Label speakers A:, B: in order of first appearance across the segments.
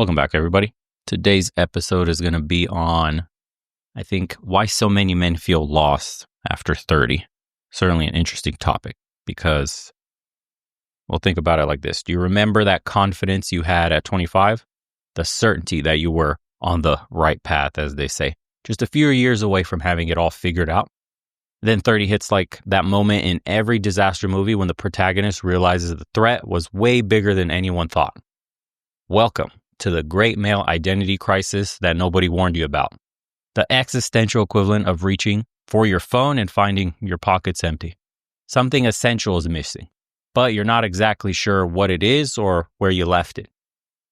A: Welcome back, everybody. Today's episode is going to be on, I think, why so many men feel lost after 30. Certainly an interesting topic because, well, think about it like this. Do you remember that confidence you had at 25? The certainty that you were on the right path, as they say, just a few years away from having it all figured out. Then 30 hits like that moment in every disaster movie when the protagonist realizes the threat was way bigger than anyone thought. Welcome to the great male identity crisis that nobody warned you about. The existential equivalent of reaching for your phone and finding your pockets empty. Something essential is missing, but you're not exactly sure what it is or where you left it.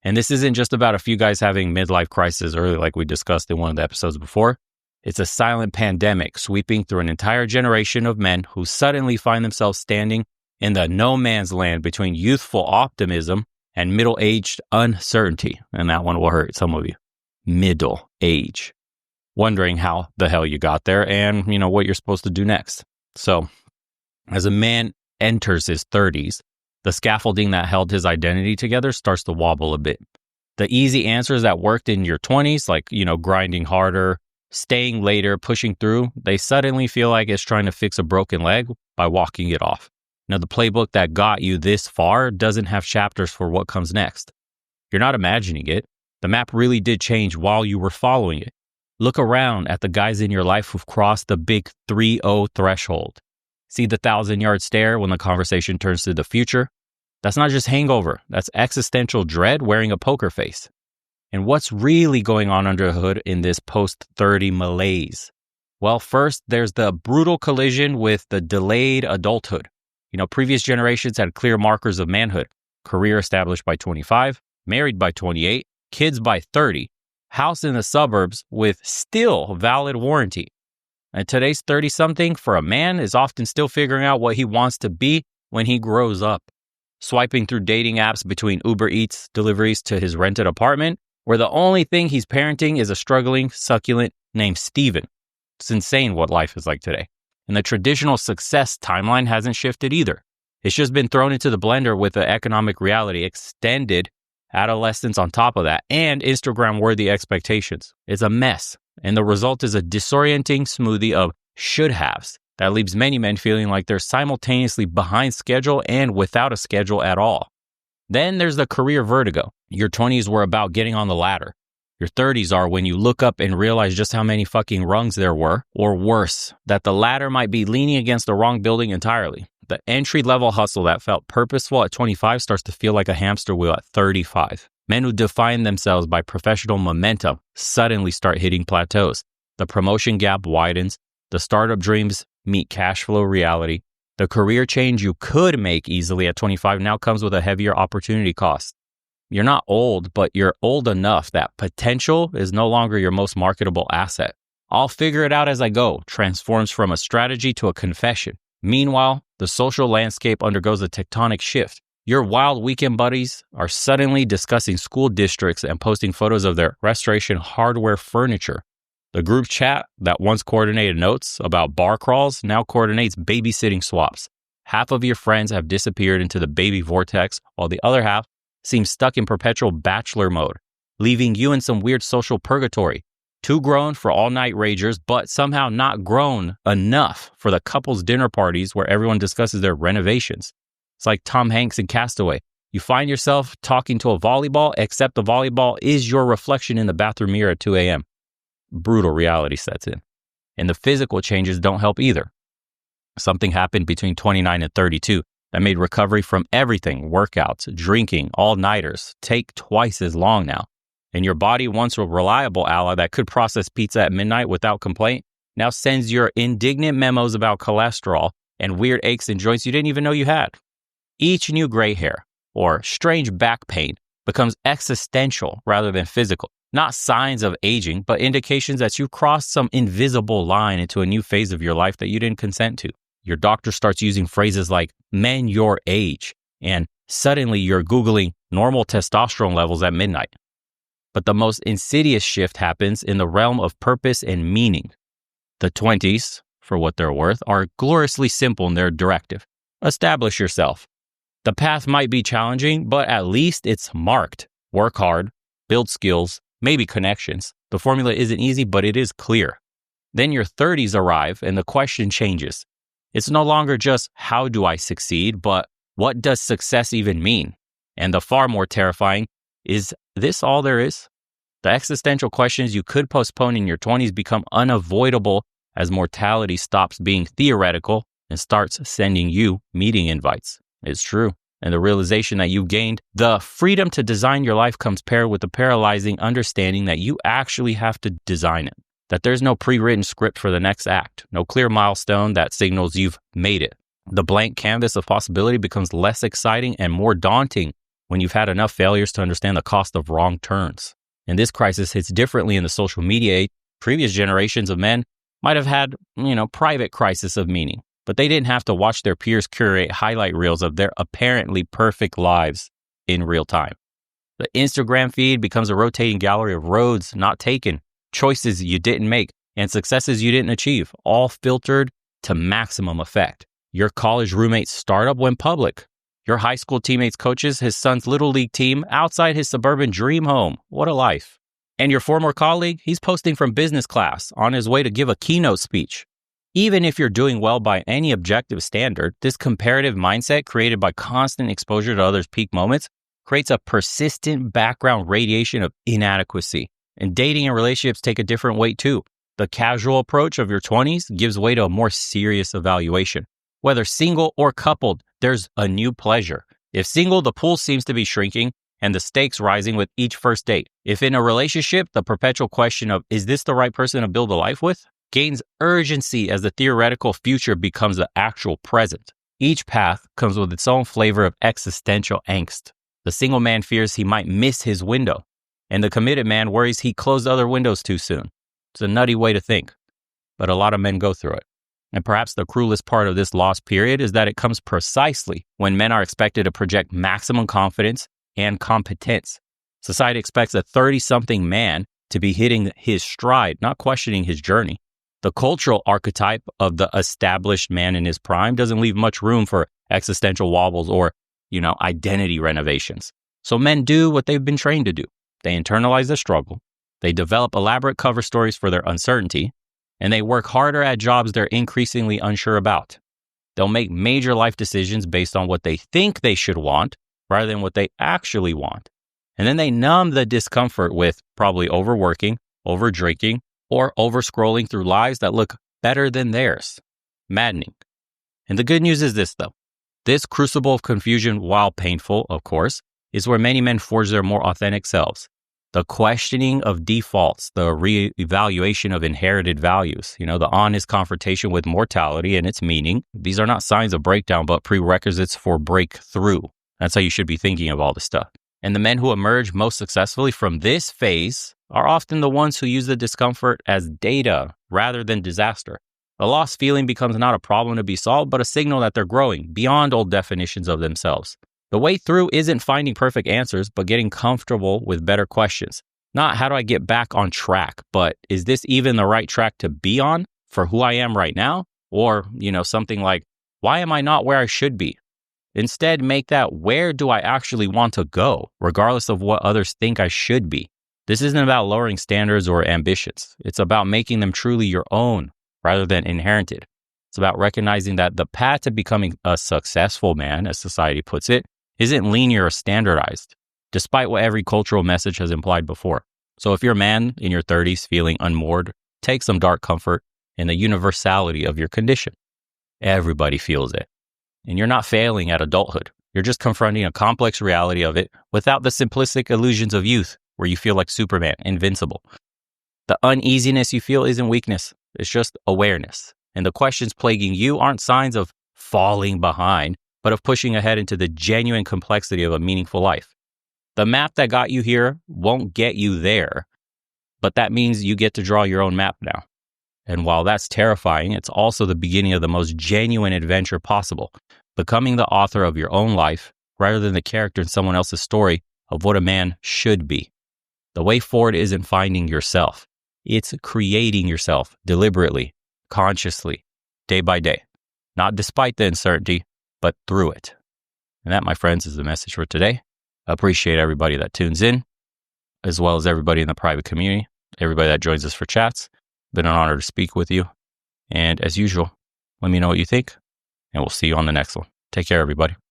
A: And this isn't just about a few guys having midlife crisis early like we discussed in one of the episodes before. It's a silent pandemic sweeping through an entire generation of men who suddenly find themselves standing in the no man's land between youthful optimism and middle-aged uncertainty. And that one will hurt some of you. Middle age. Wondering how the hell you got there and, what you're supposed to do next. So, as a man enters his 30s, the scaffolding that held his identity together starts to wobble a bit. The easy answers that worked in your 20s, like, grinding harder, staying later, pushing through, they suddenly feel like it's trying to fix a broken leg by walking it off. Now, the playbook that got you this far doesn't have chapters for what comes next. You're not imagining it. The map really did change while you were following it. Look around at the guys in your life who've crossed the big 3-0 threshold. See the 1,000-yard stare when the conversation turns to the future? That's not just hangover. That's existential dread wearing a poker face. And what's really going on under the hood in this post-30 malaise? Well, first, there's the brutal collision with the delayed adulthood. Previous generations had clear markers of manhood. Career established by 25, married by 28, kids by 30, house in the suburbs with still valid warranty. And today's 30-something for a man is often still figuring out what he wants to be when he grows up. Swiping through dating apps between Uber Eats deliveries to his rented apartment, where the only thing he's parenting is a struggling succulent named Steven. It's insane what life is like today. And the traditional success timeline hasn't shifted either. It's just been thrown into the blender with the economic reality, extended adolescence on top of that, and Instagram-worthy expectations. It's a mess. And the result is a disorienting smoothie of should-haves that leaves many men feeling like they're simultaneously behind schedule and without a schedule at all. Then there's the career vertigo. Your 20s were about getting on the ladder. Your 30s are when you look up and realize just how many fucking rungs there were, or worse, that the ladder might be leaning against the wrong building entirely. The entry-level hustle that felt purposeful at 25 starts to feel like a hamster wheel at 35. Men who define themselves by professional momentum suddenly start hitting plateaus. The promotion gap widens. The startup dreams meet cash flow reality. The career change you could make easily at 25 now comes with a heavier opportunity cost. You're not old, but you're old enough that potential is no longer your most marketable asset. I'll figure it out as I go transforms from a strategy to a confession. Meanwhile, the social landscape undergoes a tectonic shift. Your wild weekend buddies are suddenly discussing school districts and posting photos of their restoration hardware furniture. The group chat that once coordinated notes about bar crawls now coordinates babysitting swaps. Half of your friends have disappeared into the baby vortex, while the other half seems stuck in perpetual bachelor mode, leaving you in some weird social purgatory. Too grown for all-night ragers, but somehow not grown enough for the couple's dinner parties where everyone discusses their renovations. It's like Tom Hanks in Castaway. You find yourself talking to a volleyball, except the volleyball is your reflection in the bathroom mirror at 2 a.m. Brutal reality sets in. And the physical changes don't help either. Something happened between 29 and 32 that made recovery from everything, workouts, drinking, all-nighters, take twice as long now. And your body, once a reliable ally that could process pizza at midnight without complaint, now sends your indignant memos about cholesterol and weird aches and joints you didn't even know you had. Each new gray hair or strange back pain becomes existential rather than physical. Not signs of aging, but indications that you've crossed some invisible line into a new phase of your life that you didn't consent to. Your doctor starts using phrases like men your age, and suddenly you're Googling normal testosterone levels at midnight. But the most insidious shift happens in the realm of purpose and meaning. The 20s, for what they're worth, are gloriously simple in their directive. Establish yourself. The path might be challenging, but at least it's marked. Work hard, build skills, maybe connections. The formula isn't easy, but it is clear. Then your 30s arrive and the question changes. It's no longer just how do I succeed, but what does success even mean? And the far more terrifying, is this all there is? The existential questions you could postpone in your 20s become unavoidable as mortality stops being theoretical and starts sending you meeting invites. It's true. And the realization that you've gained the freedom to design your life comes paired with the paralyzing understanding that you actually have to design it. That there's no pre-written script for the next act, no clear milestone that signals you've made it. The blank canvas of possibility becomes less exciting and more daunting when you've had enough failures to understand the cost of wrong turns. And this crisis hits differently in the social media age. Previous generations of men might have had, private crisis of meaning, but they didn't have to watch their peers curate highlight reels of their apparently perfect lives in real time. The Instagram feed becomes a rotating gallery of roads not taken, choices you didn't make, and successes you didn't achieve, all filtered to maximum effect. Your college roommate's startup went public. Your high school teammates coaches his son's little league team outside his suburban dream home. What a life. And your former colleague, he's posting from business class on his way to give a keynote speech. Even if you're doing well by any objective standard, this comparative mindset created by constant exposure to others' peak moments creates a persistent background radiation of inadequacy. And dating and relationships take a different weight too. The casual approach of your 20s gives way to a more serious evaluation. Whether single or coupled, there's a new pleasure. If single, the pool seems to be shrinking and the stakes rising with each first date. If in a relationship, the perpetual question of, is this the right person to build a life with, gains urgency as the theoretical future becomes the actual present. Each path comes with its own flavor of existential angst. The single man fears he might miss his window, and the committed man worries he closed other windows too soon. It's a nutty way to think, but a lot of men go through it. And perhaps the cruelest part of this lost period is that it comes precisely when men are expected to project maximum confidence and competence. Society expects a 30-something man to be hitting his stride, not questioning his journey. The cultural archetype of the established man in his prime doesn't leave much room for existential wobbles or, identity renovations. So men do what they've been trained to do. They internalize the struggle. They develop elaborate cover stories for their uncertainty. And they work harder at jobs they're increasingly unsure about. They'll make major life decisions based on what they think they should want rather than what they actually want. And then they numb the discomfort with probably overworking, overdrinking, or over-scrolling through lives that look better than theirs. Maddening. And the good news is this, though. This crucible of confusion, while painful, of course, is where many men forge their more authentic selves. The questioning of defaults, the re-evaluation of inherited values, the honest confrontation with mortality and its meaning. These are not signs of breakdown, but prerequisites for breakthrough. That's how you should be thinking of all this stuff. And the men who emerge most successfully from this phase are often the ones who use the discomfort as data rather than disaster. A lost feeling becomes not a problem to be solved, but a signal that they're growing beyond old definitions of themselves. The way through isn't finding perfect answers, but getting comfortable with better questions. Not how do I get back on track, but is this even the right track to be on for who I am right now? Or, something like, why am I not where I should be? Instead, make that where do I actually want to go, regardless of what others think I should be. This isn't about lowering standards or ambitions. It's about making them truly your own rather than inherited. It's about recognizing that the path to becoming a successful man, as society puts it, isn't linear or standardized, despite what every cultural message has implied before. So if you're a man in your 30s feeling unmoored, take some dark comfort in the universality of your condition. Everybody feels it. And you're not failing at adulthood. You're just confronting a complex reality of it without the simplistic illusions of youth where you feel like Superman, invincible. The uneasiness you feel isn't weakness. It's just awareness. And the questions plaguing you aren't signs of falling behind, but of pushing ahead into the genuine complexity of a meaningful life. The map that got you here won't get you there, but that means you get to draw your own map now. And while that's terrifying, it's also the beginning of the most genuine adventure possible, becoming the author of your own life rather than the character in someone else's story of what a man should be. The way forward isn't finding yourself. It's creating yourself deliberately, consciously, day by day, not despite the uncertainty, but through it. And that, my friends, is the message for today. I appreciate everybody that tunes in. as well as everybody in the private community, everybody that joins us for chats. Been an honor to speak with you. And as usual, let me know what you think, and we'll see you on the next one. Take care, everybody.